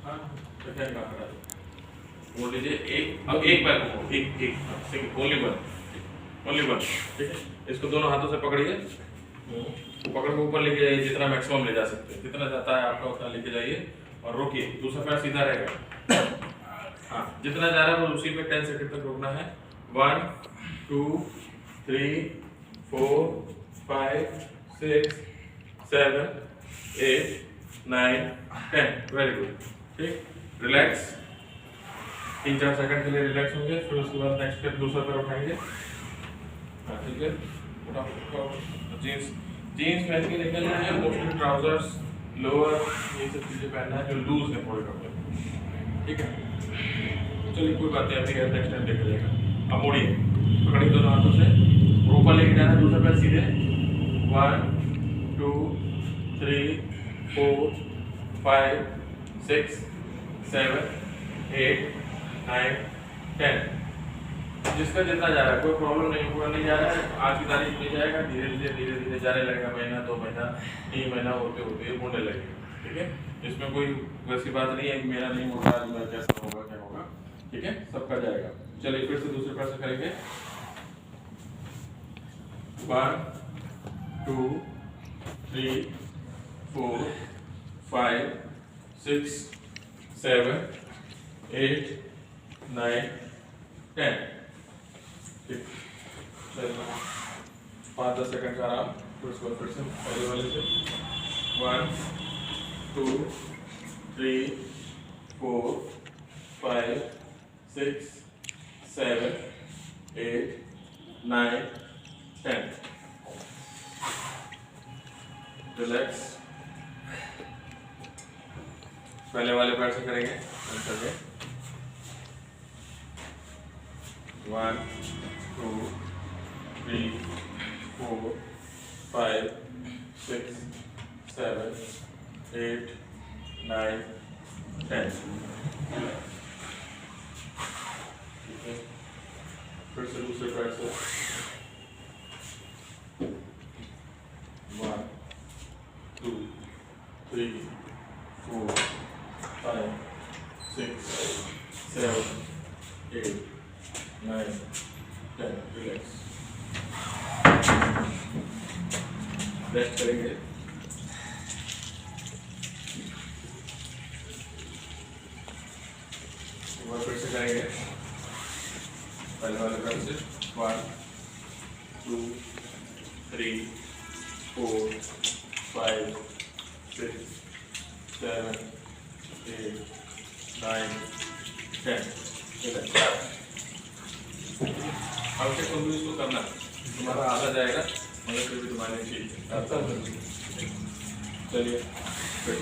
हाँ हटा दो, मोड़ लीजिए एक, अब एक पैर को मोड़, एक एक ओनली वन, ठीक है। इसको दोनों हाथों से पकड़िए, पकड़ के ऊपर लेके जाइए, जितना मैक्सिमम ले जा सकते हैं, जितना जाता है आपका उतना लेके जाइए और रोकिए, दूसरा पैर सीधा रहेगा। हाँ जितना जा रहा है वो उसी पे 10 सेकंड तक रोकना है। 1 2 3 4 5 6 7 8 9 10, वेरी गुड, ठीक। रिलैक्स, 3-4 सेकंड के लिए रिलैक्स होंगे, फिर उसके बाद नेक्स्ट स्टेप दूसरा पैर उठाएंगे। हाँ ठीक है, उठाओ। जीन्स पहन के निकलना है, मोस्टली ट्राउजर्स लोअर ये सब चीजें पहनना है जो लूज है थोड़े कपड़े, ठीक है। चलिए कोई बात नहीं, अभी नेक्स्ट टाइम देखा जाएगा। अब मोड़िए, पकड़िए दोनों हाथों से, ऊपर लेके जाना है, दूसरा पैर सीधे। 1 2 3 4 5 6 7 8 9 10, जिसका जितना जा रहा है, कोई प्रॉब्लम नहीं, पूरा नहीं जा रहा है, आज की तारीख में जाएगा, धीरे धीरे जाने लगेगा, महीना 2 महीना 3 महीना होते होते ये मुड़ने लगेगा, ठीक है। इसमें कोई वैसी बात नहीं है कि मेरा नहीं मुड़ रहा, मैं कैसा होगा क्या होगा, ठीक है, सबका जाएगा। चलिए फिर से दूसरे पैर से करेंगे। 1 2 3 4 5 6 7 8 9 10, ठीक। 5-10 सेकंड का आराम, फिर उसको फिर से पहले वाले से 1 2 3 4 5 6 7 8 9 10, रिलैक्स। पहले वाले पैर से करेंगे, 1 2 3 4 5 6 7 8 9 10, ठीक है। फिर से दूसरे पैर से 1 2 3 4 5 6 7 8 9 10, रिलैक्स। रेस्ट करेंगे। फिर से करेंगे, पहले वाले पैर से 1 2 3 4 5 6 7 8 9 10, आवश्यक होगी इसको करना, तुम्हारा आधा जाएगा मगर फिर भी तुम्हारे ठीक है। चलिए फिर